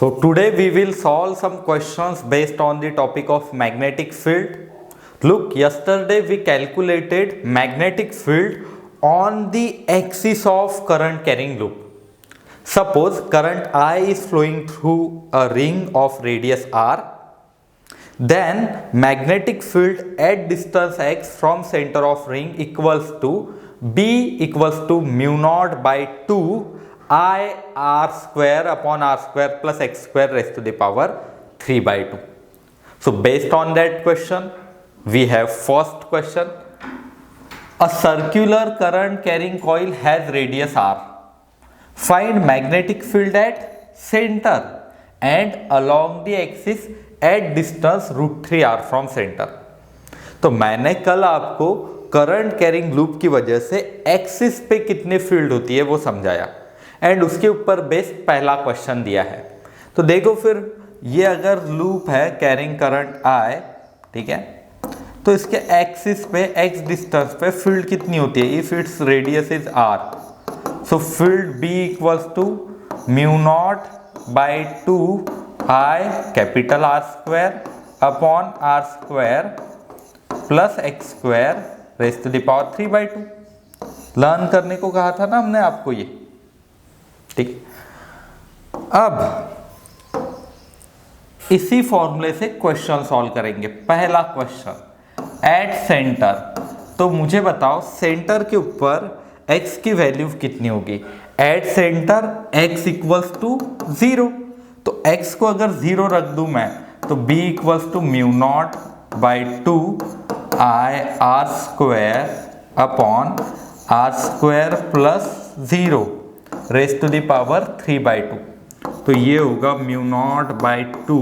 So today we will solve some questions based on the topic of magnetic field. Look, yesterday we calculated magnetic field on the axis of current carrying loop. Suppose current I is flowing through a ring of radius r. Then magnetic field at distance x from center of ring equals to B equals to mu naught by 2 I r square upon r square plus x square raised to the power 3 by 2. So based on that question, we have first question. A circular current carrying coil has radius r. Find magnetic field at center and along the axis at distance √3 r from center. तो मैंने कल आपको current carrying loop की वजह से axis पे कितनी field होती है वो समझाया एंड उसके ऊपर बेस्ड पहला क्वेश्चन दिया है. तो देखो फिर ये अगर लूप है कैरिंग करंट I, ठीक है, तो इसके एक्सिस पे एक्स डिस्टेंस पे फील्ड कितनी होती है if it's radius is r. So field B equals to mu naught by 2 I capital R square upon R square plus x square raise to the power 3 by 2. Learn करने को कहा था ना हमने आपको ये, ठीक. अब इसी फॉर्मूले से क्वेश्चन सॉल्व करेंगे. पहला क्वेश्चन एट सेंटर. तो मुझे बताओ सेंटर के ऊपर x की वैल्यू कितनी होगी. At centre x equals to 0. तो x को अगर 0 रख दूं मैं तो b equals to mu naught by 2 I r square upon r square plus 0 raise to the power 3 by 2. तो ये होगा mu naught by 2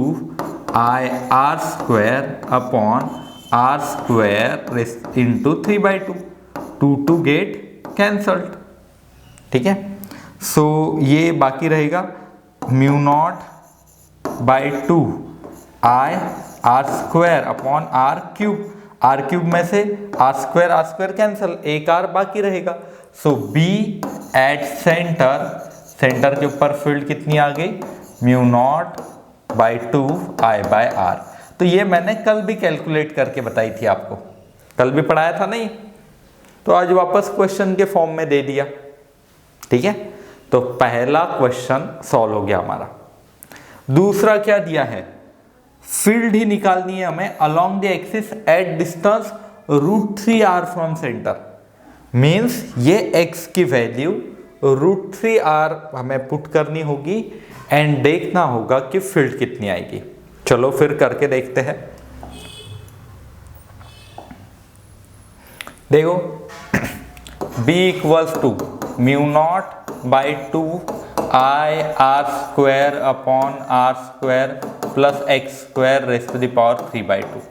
I r square upon r square raise into 3 by 2. 2 get cancelled, ठीक है. So ये बाकी रहेगा mu naught by 2 I r square upon r cube. r cube में से r स्क्वायर कैंसल, एक r बाकी रहेगा. So b at centre, centre के ऊपर फील्ड कितनी आ गई mu naught by 2 I by r. तो ये मैंने कल भी कैलकुलेट करके बताई थी आपको, कल भी पढ़ाया था नहीं, तो आज वापस क्वेश्चन के फॉर्म में दे दिया, ठीक है. तो पहला क्वेश्चन सॉल्व हो गया हमारा. दूसरा क्या दिया है, फील्ड ही निकालनी है हमें along the axis at distance √3 r from centre. Means ये x की वैल्यू √3 r हमें पुट करनी होगी एंड देखना होगा कि फील्ड कितनी आएगी. चलो फिर करके देखते हैं. देखो b equals to mu naught by 2 I r square upon r square plus x square raise to the power 3 by 2.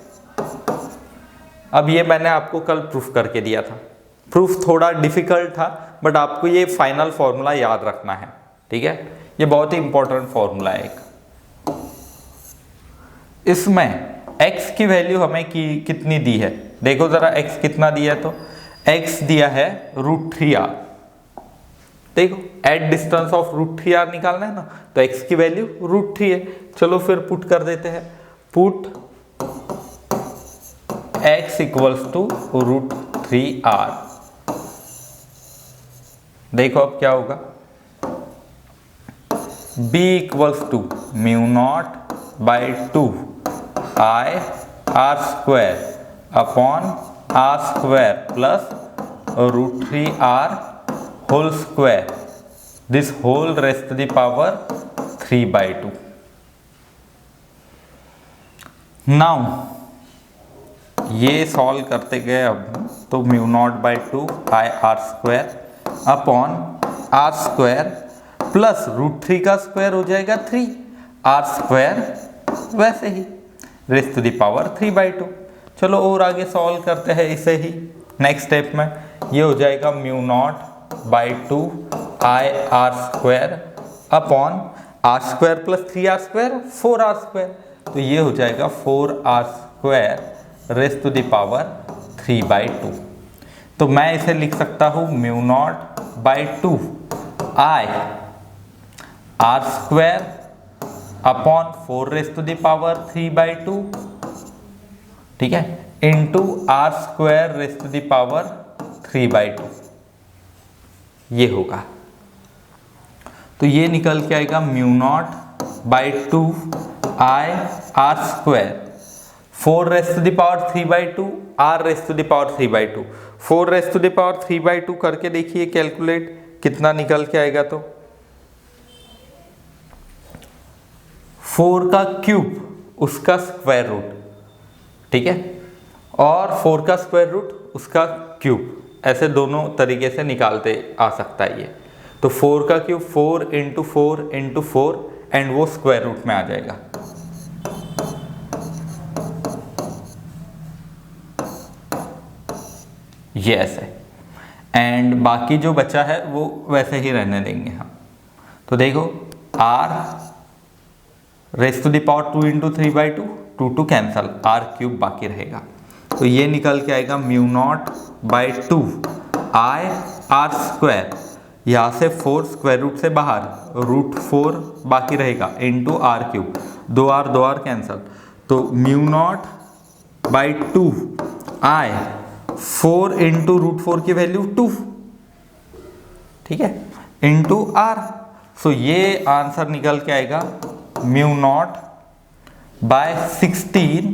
अब ये मैंने आपको कल प्रूफ करके दिया था. प्रूफ थोड़ा डिफिकल्ट था बट आपको ये फाइनल फॉर्मूला याद रखना है, ठीक है. ये बहुत ही इंपॉर्टेंट फॉर्मूला है एक. इसमें x की वैल्यू हमें कितनी दी है, देखो जरा x कितना दिया है. तो x दिया है √3 r. देखो एट डिस्टेंस ऑफ √3 r निकालना है ना, तो x की वैल्यू √3 है. चलो फिर पुट कर देते हैं. Put x equals to √3 r. देखो अब क्या होगा, b equals to mu naught by 2 I r square upon r square plus √3 r whole square, this whole raise to the power 3 by 2. Now ये सॉल्व करते गए अब तो mu naught by 2 I r square upon r square plus √3 का square हो जाएगा 3 r square वैसे ही rays to the power 3 by 2. चलो और आगे सॉल्व करते हैं इसे ही. नेक्स्ट स्टेप में ये हो जाएगा mu naught by 2 I r square upon r square plus 3r square 4r square. तो ये हो जाएगा 4r square raise to the power 3 by 2. तो मैं इसे लिख सकता हूँ mu naught by 2 I r square upon 4⁻³ ठीक है, इंटू r²⁻³ ये होगा। तो ये निकल के आएगा μ0/2 I r², 4⁻³ r⁻³2, 4⁻³ करके देखिए कैलकुलेट कितना निकल के आएगा। तो 4 का क्यूब उसका स्क्वायर रूट, ठीक है, और 4 का स्क्वायर रूट उसका क्यूब, ऐसे दोनों तरीके से निकालते आ सकता है ये। तो 4 का क्यूब 4 × 4 × 4 एंड वो स्क्वायर रूट में आ जाएगा। ये ऐसे, एंड बाकी जो बचा है वो वैसे ही रहने देंगे हम। तो देखो r⁻² 2 × 3/2, 2 कैंसल, r³ बाकी रहेगा। तो ये निकल के आएगा μ0/2 I r², यहाँ से 4 स्क्वायर रूट से बाहर, √4 बाकी रहेगा, इंटू r³, 2r कैंसल। तो μ0/2 I 4 × √4 की वैल्यू 2, ठीक है, इंटू r। सो ये आंसर निकल के आएगा μ0/16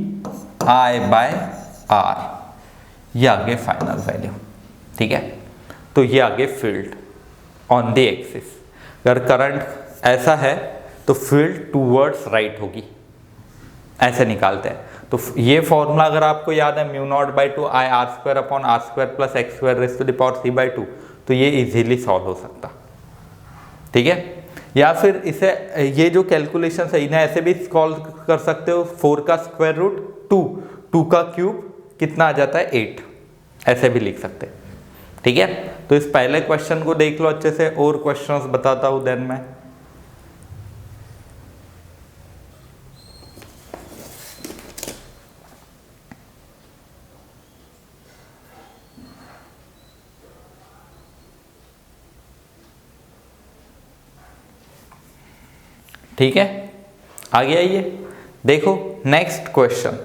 I/r। ये आगे फाइनल वैल्यू, ठीक है। तो ये आगे फील्ड ऑन द एक्सिस, अगर करंट ऐसा है तो फील्ड टूवर्ड्स राइट होगी, ऐसे निकालते हैं। तो ये फॉर्मूला अगर आपको याद है μ0/2 I r² upon r² + x²⁻³ तो ये इजीली सॉल्व हो सकता, ठीक है। या फिर इसे, ये जो कैलकुलेशन है इन्हें ऐसे भी सॉल्व कर सकते हो, 4 का स्क्वायर रूट 2, 2 का क्यूब कितना आ जाता है 8, ऐसे भी लिख सकते हैं, ठीक है। तो इस पहले क्वेश्चन को देख लो अच्छे से, और क्वेश्चंस बताता हूं देन मैं। ठीक है, आगे आइए, देखो नेक्स्ट क्वेश्चन।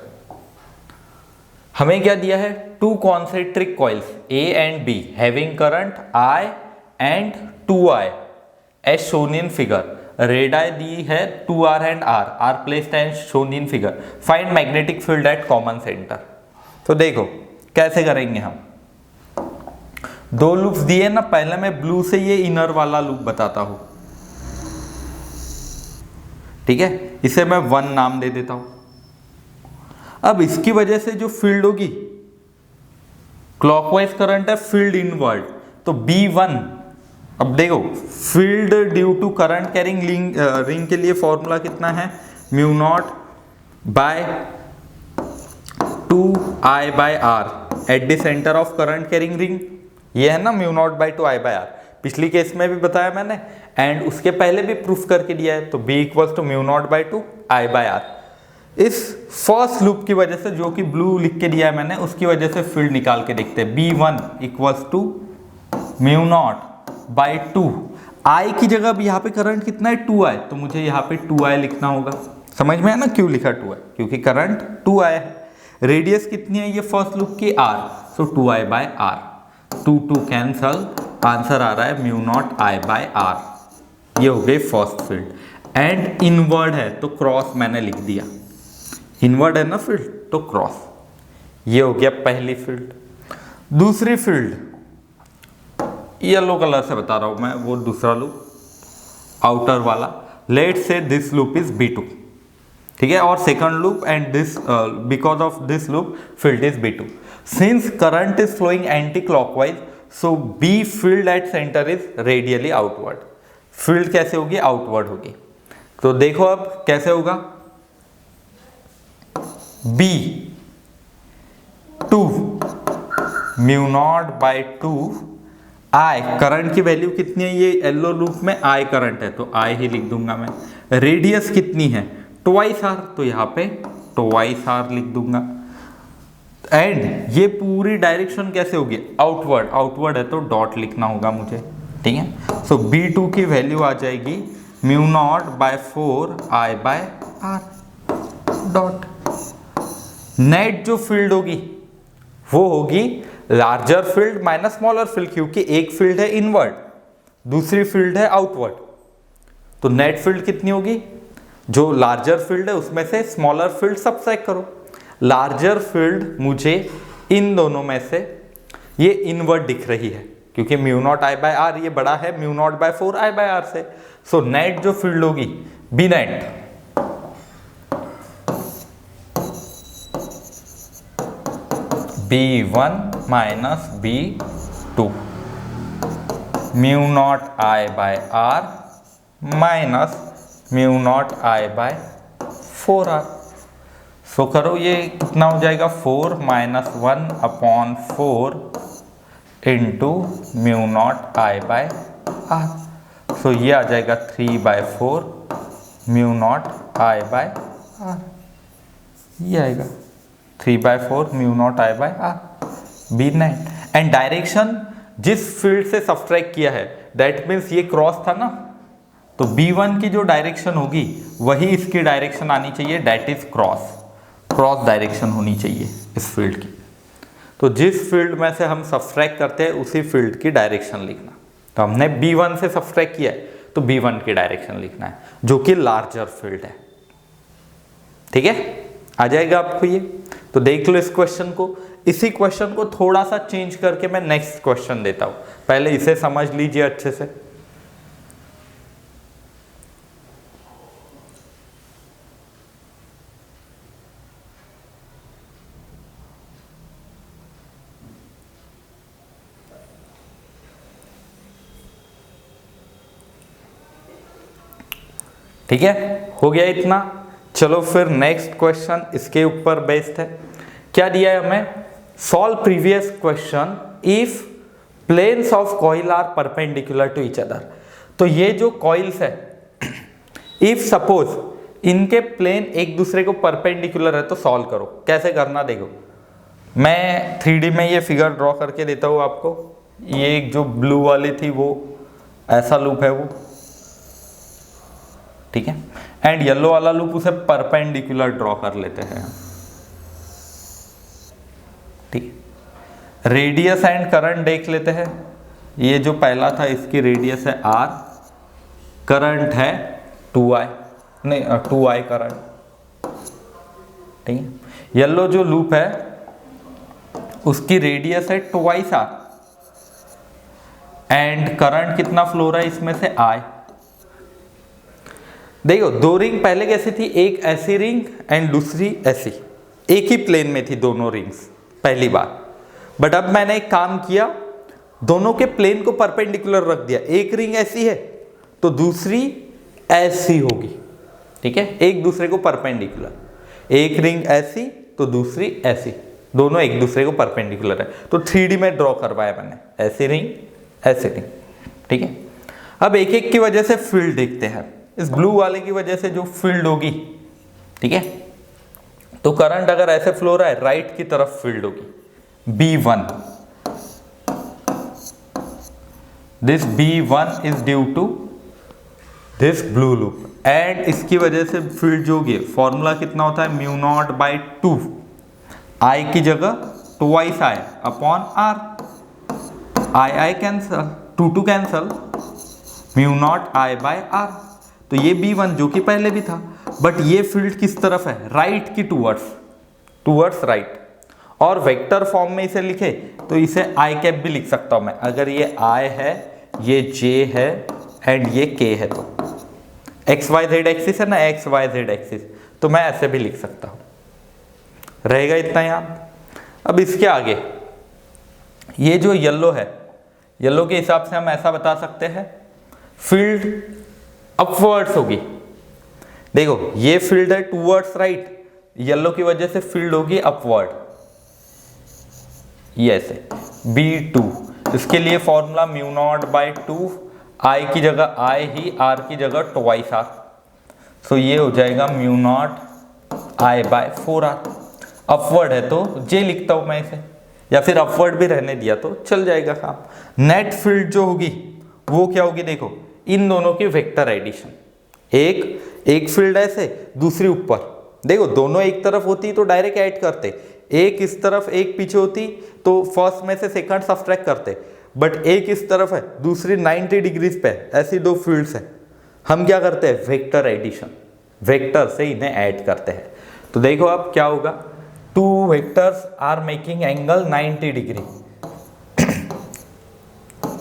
हमें क्या दिया है, 2 concentric coils A and B having current I and 2I as shown in figure. Radii दी है 2R and R are placed as shown in figure. Find magnetic field at common centre. तो देखो कैसे करेंगे हम, 2 लूप्स दिए ना, पहले मैं ब्लू से ये इनर वाला लूप बताता हूं, ठीक है, इसे मैं 1 नाम दे देता हूं। अब इसकी वजह से जो फील्ड होगी, क्लॉकवाइज करंट है, फील्ड इनवर्ड, तो B1। अब देखो field due to current carrying ring के लिए फॉर्मूला कितना है, μ0/2I/r at the centre of current carrying ring. ये है ना μ0/2I/r, पिछली केस में भी बताया मैंने, एंड उसके पहले भी प्रूफ करके दिया है। तो B = μ0/2I/r। इस फर्स्ट लूप की वजह से, जो कि ब्लू लिख के दिया है मैंने, उसकी वजह से फील्ड निकाल के देखते हैं। B1 = μ0/2, I की जगह भी यहाँ पे करंट कितना है 2I, तो मुझे यहाँ पे 2I लिखना होगा। समझ में है ना क्यों लिखा 2I, क्योंकि करंट 2I है। रेडियस कितनी है ये फर्स्ट लूप की, R, सो 2I/r, 2 कैंसल, आंसर आ रहा है μ0I/r। ये हो गई फर्स्ट फील्ड, एंड इनवर्ड है तो क्रॉस मैंने लिख दिया, इनवर्ड है ना फील्ड तो क्रॉस। ये हो गया पहली फील्ड। दूसरी फील्ड येलो कलर से बता रहा हूं मैं, वो दूसरा लूप आउटर वाला। Let say this loop is B2, ठीक है, और second loop and this, because of this loop field is B2। Since current is flowing anti clockwise, so B field at centre is radially outward. Field कैसे होगी, outward होगी। तो देखो अब कैसे होगा, B2 μ0/2 I, करंट की वैल्यू कितनी है, ये येलो लूप में I करंट है तो I ही लिख दूंगा मैं। रेडियस कितनी है 2r, तो यहाँ पे 2r लिख दूंगा। एंड ये पूरी डायरेक्शन कैसे होगी, आउटवर्ड, आउटवर्ड है तो डॉट लिखना होगा मुझे, ठीक है। सो B2 की वैल्यू आ जाएगी mu naught by 4 I by R dot. Net जो फील्ड होगी वो होगी larger field minus smaller field, क्योंकि एक फील्ड है इनवर्ड, दूसरी फील्ड है आउटवर्ड। तो नेट फील्ड कितनी होगी, जो लार्जर फील्ड है उसमें से स्मॉलर फील्ड सब्ट्रैक्ट करो। लार्जर फील्ड मुझे इन दोनों में से ये इनवर्ड दिख रही है, क्योंकि mu naught I by R ये बड़ा है mu naught by 4 I by R से। सो नेट जो फील्ड होगी B net B1 minus B2 mu naught I by R minus mu naught I by 4R। So करो ये कितना हो जाएगा 4 minus 1 upon 4 into mu naught I by R. So ये आ जाएगा 3/4 mu naught I by R, ये आएगा 3/4 mu naught I by r B net. And direction जिस फील्ड से सब्ट्रैक्ट किया है दैट मीन्स ये क्रॉस था ना, तो B1 की जो डायरेक्शन होगी वही इसकी डायरेक्शन आनी चाहिए, दैट इज क्रॉस डायरेक्शन होनी चाहिए इस फील्ड की। तो जिस फील्ड में से हम सब्ट्रैक्ट करते हैं उसी फील्ड की डायरेक्शन लिखना। तो हमने B1 से सब्ट्रैक्ट किया है तो B1 की डायरेक्शन लिखना है, जो कि लार्जर फील्ड है। ठीक है, आ जाएगा आपको ये। तो देख लो इस क्वेश्चन को। इसी क्वेश्चन को थोड़ा सा चेंज करके मैं नेक्स्ट क्वेश्चन देता हूं, पहले इसे समझ लीजिए अच्छे से। ठीक है, हो गया इतना। चलो फिर नेक्स्ट क्वेश्चन इसके ऊपर बेस्ड है। क्या दिया है हमें, solve previous question if planes of coil are perpendicular to each other. तो ये जो कॉइल्स है, इफ सपोज इनके प्लेन एक दूसरे को परपेंडिकुलर है तो सॉल्व करो। कैसे करना देखो, मैं 3D में ये फिगर ड्रॉ करके देता हूँ आपको। ये एक जो ब्लू वाली थी वो ऐसा लूप है वो, ठीक है, एंड येलो वाला लूप उसे परपेंडिकुलर ड्रॉ कर लेते हैं। ठीक, रेडियस एंड करंट देख लेते हैं। ये जो पहला था इसकी रेडियस है R, करंट है 2I, नहीं 2I करंट। ठीक है, येलो जो लूप है उसकी रेडियस है 2R एंड करंट कितना फ्लो रहा है इसमें से I। देखो दो रिंग पहले कैसी थी, एक ऐसी रिंग एंड दूसरी ऐसी, एक ही प्लेन में थी दोनों रिंग्स पहली बार। बट अब मैंने एक काम किया, दोनों के प्लेन को परपेंडिकुलर रख दिया। एक रिंग ऐसी है तो दूसरी ऐसी होगी। ठीक है, एक दूसरे को परपेंडिकुलर। एक रिंग ऐसी तो दूसरी ऐसी, दोनों एक दूसरे को परपेंडिकुलर है। तो 3D में ड्रॉ करवाया मैंने, ऐसी रिंग ऐसी रिंग। ठीक है, अब एक एक की वजह से फील्ड देखते हैं। इस ब्लू वाले की वजह से जो फील्ड होगी, ठीक है, तो करंट अगर ऐसे फ्लो रहा है राइट की तरफ फील्ड होगी B1। This B1 is due to this blue loop and इसकी वजह से फील्ड जो होगी, फॉर्मूला कितना होता है म्यू नॉट बाई 2, आई की जगह 2 I upon R. I cancel, 2 cancel, mu naught I by R. तो ये B1 जो कि पहले भी था, बट ये फील्ड किस तरफ है, राइट की टूवर्ड्स राइट। और वेक्टर फॉर्म में इसे लिखे तो इसे आई कैप भी लिख सकता हूं मैं। अगर ये I है, ये J है एंड ये K है, तो XYZ एक्सिस है ना, XYZ एक्सिस, तो मैं ऐसे भी लिख सकता हूं। रहेगा इतना याद। अब इसके आगे ये जो येलो है, येलो के हिसाब से हम ऐसा बता सकते हैं फील्ड अपवर्ड्स होगी। देखो ये फील्ड है टूवर्ड्स राइट, येलो की वजह से फील्ड होगी अपवर्ड, ये ऐसे B2। इसके लिए फॉर्मूला म्यू नॉट बाई 2, आई की जगह आई ही, आर की जगह 2R। सो ये हो जाएगा mu naught I by 4R। Upward है तो J लिखता हूं मैं इसे, या फिर अपवर्ड भी रहने दिया तो चल जाएगा काम। नेट फील्ड जो होगी वो क्या होगी, देखो इन दोनों की वेक्टर एडिशन, एक फील्ड ऐसे, दूसरी ऊपर। देखो दोनों एक तरफ होती तो डायरेक्ट ऐड करते, एक इस तरफ एक पीछे होती तो फर्स्ट में से सेकंड सब्ट्रैक्ट करते, बट एक इस तरफ है दूसरी 90 डिग्रीज पे, ऐसी दो फील्ड्स है, हम क्या करते हैं वेक्टर एडिशन, वेक्टर से इन्हें ऐड करते हैं। तो देखो अब क्या होगा, two vectors are making angle 90 degree,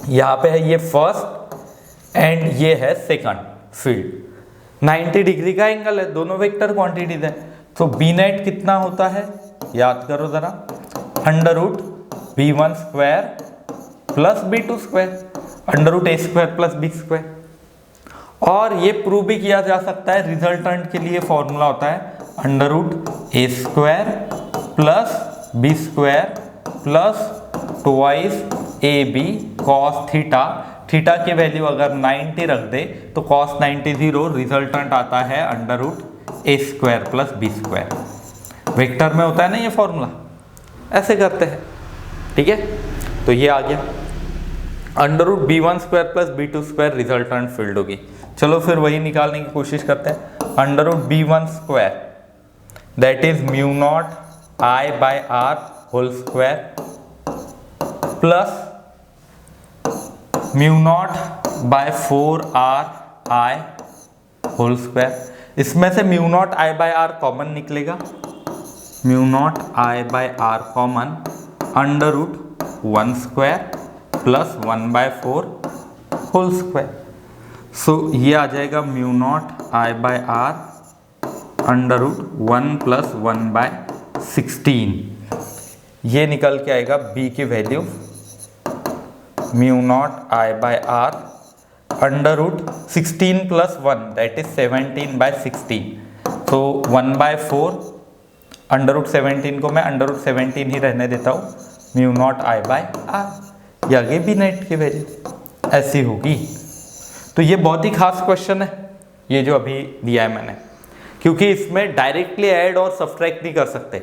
यहां पे है ये फर्स्ट एंड ये है सेकंड फील्ड, 90 डिग्री का एंगल है, दोनों वेक्टर क्वांटिटीज है। तो बी नेट कितना होता है, याद करो जरा, under root b1 square plus b2 square, under root a square plus b square. और ये प्रूव भी किया जा सकता है, रिजल्टेंट के लिए फॉर्मूला होता है under root a square plus b square plus twice ab cos theta, theta की वैल्यू अगर 90 रख दे तो cos 90 0, रिजल्टेंट आता है under root a square plus b square. Vector में होता है ना ये फॉर्मूला, ऐसे करते हैं, ठीक है। तो ये आ गया under root b1 square plus b2 square resultant field होगी। चलो फिर वही निकालने की कोशिश करते हैं, under root b1 square that is mu naught i by r whole square plus mu naught by 4r i whole square. इसमें से mu naught i by r common निकलेगा, mu naught i by r common, under root 1 square plus 1 by 4 whole square. So ये आ जाएगा mu naught i by r under root 1 plus 1 by 16, ये निकल के आएगा b की value mu naught i by r under root 16 plus 1 that is 17 by 16। तो 1 by 4 under root 17 को मैं अंडर रूट 17 ही रहने देता हूँ, mu naught i by r, ये आगे बी नेट की वैल्यू ऐसी होगी। तो ये बहुत ही खास क्वेश्चन है ये जो अभी दिया है मैंने, क्योंकि इसमें डायरेक्टली ऐड और सब्ट्रैक्ट नहीं कर सकते,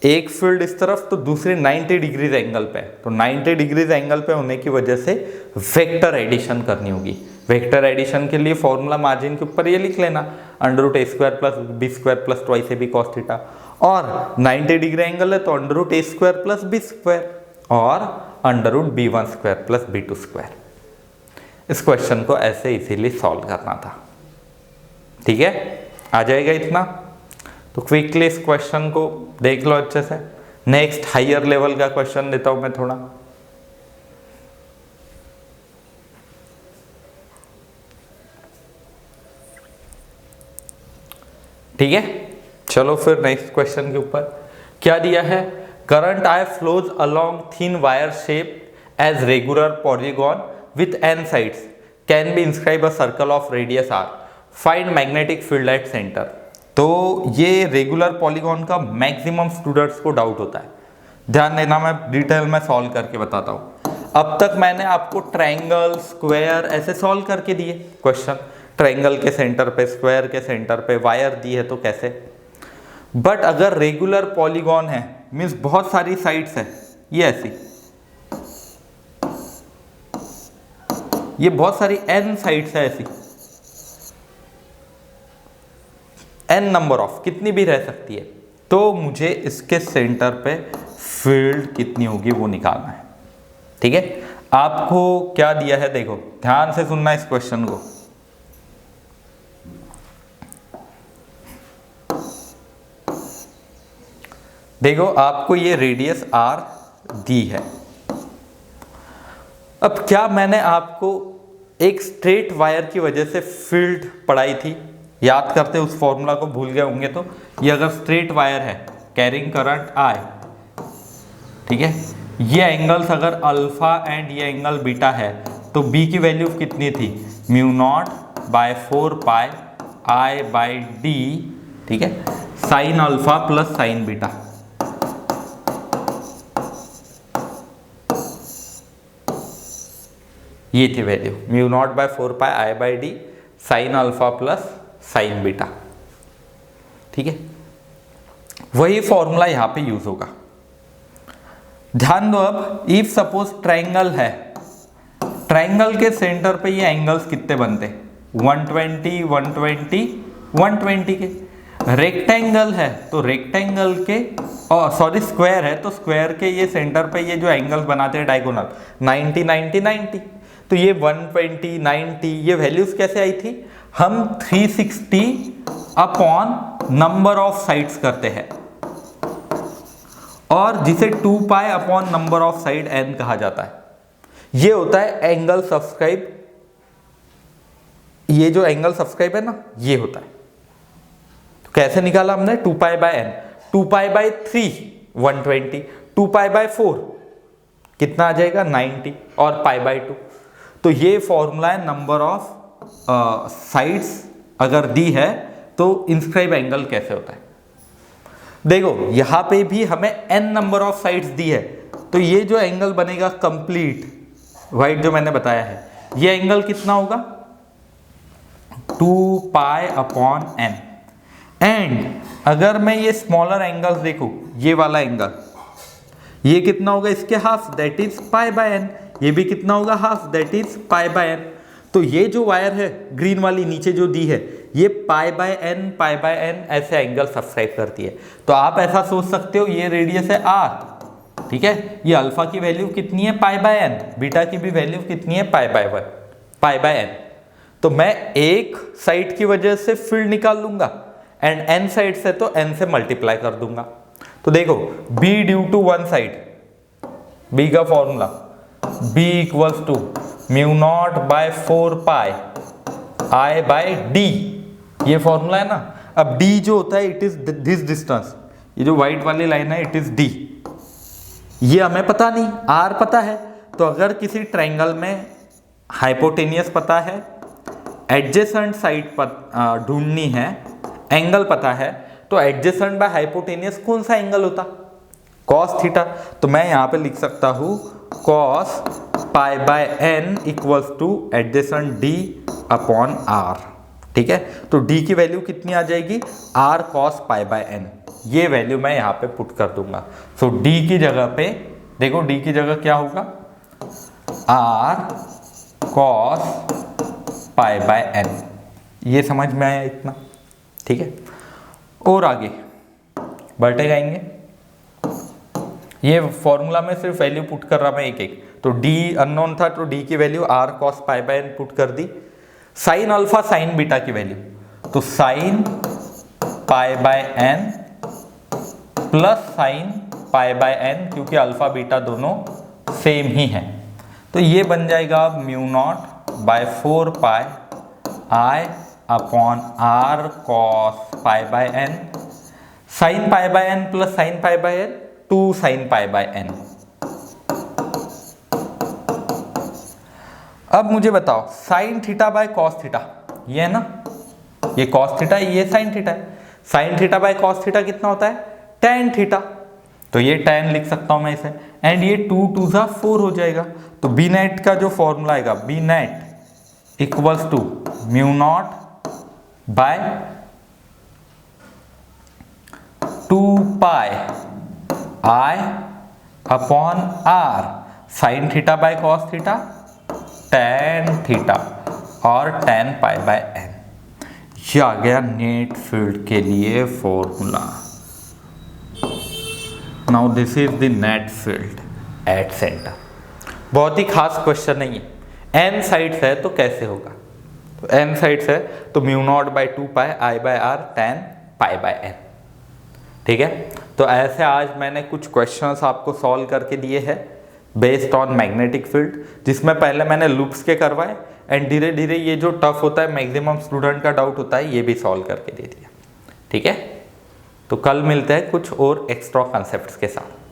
एक फील्ड इस तरफ तो दूसरी 90 डिग्रीज एंगल पे, तो 90 डिग्रीज एंगल पे होने की वजह से वेक्टर एडिशन करनी होगी। वेक्टर एडिशन के लिए फॉर्मूला मार्जिन के ऊपर ये लिख लेना, under root a square plus b square plus twice ab cos theta, और 90 डिग्री एंगल है तो under root a square plus b square और under root b1 square plus b2 square. इस क्वेश्चन को ऐसे इजीली सॉल्व करना था, ठीक है, आ जाएगा इतना। तो क्विकली इस क्वेश्चन को देख लो अच्छे से। नेक्स्ट हायर लेवल का क्वेश्चन देता हूं मैं थोड़ा, ठीक है। चलो फिर नेक्स्ट क्वेश्चन के ऊपर क्या दिया है, current I flows along thin wire shape as regular polygon with n sides can be inscribe a circle of radius r, find magnetic field at centre. तो ये रेगुलर पॉलीगॉन का मैक्सिमम स्टूडेंट्स को doubt होता है, ध्यान देना, मैं detail में सॉल्व करके बताता हूँ। अब तक मैंने आपको ट्रायंगल, स्क्वायर ऐसे सॉल्व करके दिए क्वेश्चन, ट्रायंगल के सेंटर पे, स्क्वायर के सेंटर पे वायर दी है तो कैसे। बट अगर रेगुलर पॉलीगॉन है मीन्स बहुत सारी साइड्स है, ये ऐसी, ये बहुत सारी n साइड्स है ऐसी, n नंबर ऑफ, कितनी भी रह सकती है, तो मुझे इसके सेंटर पे फील्ड कितनी होगी वो निकालना है, ठीक है। आपको क्या दिया है देखो, ध्यान से सुनना इस क्वेश्चन को। देखो आपको ये रेडियस r दी है। अब क्या मैंने आपको एक स्ट्रेट वायर की वजह से फील्ड पढ़ाई थी, याद करते उस फॉर्मूला को भूल गए होंगे तो, ये अगर स्ट्रेट वायर है कैरिंग करंट I, ठीक है, ये एंगल्स अगर अल्फा एंड ये एंगल बीटा है तो B की वैल्यू कितनी थी, mu naught by 4 pi I by D, ठीक है, sine alpha plus sine beta. ये थी value mu naught by 4 pi I by D sine alpha plus sine beta, ठीक है। वही फॉर्मूला यहां पे यूज होगा। ध्यान दो, अब इफ सपोज ट्रायंगल है, ट्रायंगल के सेंटर पे ये एंगल्स कितने बनते, 120 120 120 के। रेक्टेंगल है तो रेक्टेंगल के सॉरी स्क्वायर है तो स्क्वायर के ये सेंटर पे ये जो एंगल्स बनाते हैं डायगोनल 90 90 90, तो ये 120 90 ये वैल्यूज कैसे आई थी, हम 360 अपॉन नंबर ऑफ साइड्स करते हैं और जिसे 2 pi upon number of side n कहा जाता है। ये होता है एंगल सब्सक्राइब, ये जो एंगल सब्सक्राइब है ना ये होता है। तो कैसे निकाला हमने, 2 पाई by n, 2 pi by 3 120, 2 pi by 4 कितना आ जाएगा 90 और पाई बाय 2। तो ये फॉर्मूला है नंबर ऑफ साइड्स अगर दी है तो इंस्क्राइब एंगल कैसे होता है। देखो यहां पे भी हमें n नंबर ऑफ साइड्स दी है, तो ये जो एंगल बनेगा कंप्लीट वाइट जो मैंने बताया है, ये एंगल कितना होगा 2 पाई अपॉन n। एंड अगर मैं ये स्मॉलर एंगल्स देखूं, ये वाला एंगल ये कितना होगा इसके half, that is pi by n, ये भी कितना होगा half, that is pi by n। तो ये जो वायर है ग्रीन वाली नीचे जो दी है ये पाई बाय n ऐसे एंगल सब्सक्राइब करती है। तो आप ऐसा सोच सकते हो ये रेडियस है r, ठीक है, ये अल्फा की वैल्यू कितनी है पाई बाय n, बीटा की भी वैल्यू कितनी है पाई बाय n। तो मैं एक साइड की वजह से फील्ड निकाल लूंगा एंड n साइड से तो n से मल्टीप्लाई कर दूंगा। तो देखो b due to one side, b का formula b equals to mu naught by 4 pi i by d, ये फॉर्मूला है ना। अब d जो होता है इट इज दिस डिस्टेंस, ये जो व्हाइट वाली लाइन है इट इज d, ये हमें पता नहीं, r पता है। तो अगर किसी ट्रायंगल में हाइपोटेनियस पता है, एडजेसेंट साइड ढूंढनी है, एंगल पता है, तो एडजेसेंट बाय हाइपोटेनियस कौन सा एंगल होता, cos थीटा। तो मैं यहां पे लिख सकता हूं cos pi by n equals two adjacent d upon r, ठीक है। तो d की वैल्यू कितनी आ जाएगी r cos pi by n, ये वैल्यू मैं यहां पे पुट कर दूंगा। सो d की जगह पे देखो, d की जगह क्या होगा r cos pi by n, ये समझ में आया इतना, ठीक है। और आगे बढ़ते जाएंगे, ये फॉर्मूला में सिर्फ वैल्यू पुट कर रहा मैं एक एक। तो d अननोन था तो d की value r cos pi by n put कर दी। साइन अल्फा साइन बीटा की वैल्यू, तो sine pi by n plus sine pi by n, क्योंकि अल्फा बीटा दोनों सेम ही है, तो ये बन जाएगा mu naught by 4 pi i upon r cos pi by n, sine pi by n plus sine pi by n 2 sine pi by n। अब मुझे बताओ sign theta by cos theta, ये है ना, ये कॉस थीटा ये sine theta है, sign theta by cos theta कितना होता है टेन थीटा, तो ये टेन लिख सकता हूं मैं इसे, एंड ये 2 2 जा 4 हो जाएगा। तो बी नेट का जो फॉर्मूला आएगा B net equals to mu naught by 2 pi i upon r sine theta by cos theta tan theta और टेन पाई बाय n। ये आ गया नेट फील्ड के लिए formula. Now this is the net field at centre. बहुत ही खास question नहीं है, n साइड्स है तो कैसे होगा, तो n साइड्स है तो mu naught by 2 pi i by r tan pi by n, ठीक है। तो ऐसे आज मैंने कुछ क्वेश्चंस आपको सॉल्व करके दिए हैं बेस्ड ऑन मैग्नेटिक फील्ड, जिसमें पहले मैंने लूप्स के करवाए एंड धीरे धीरे ये जो टफ होता है मैक्सिमम स्टूडेंट का डाउट होता है ये भी सॉल्व करके दे दिया, ठीक है। तो कल मिलते हैं कुछ और एक्स्ट्रा कॉन्सेप्ट्स के साथ।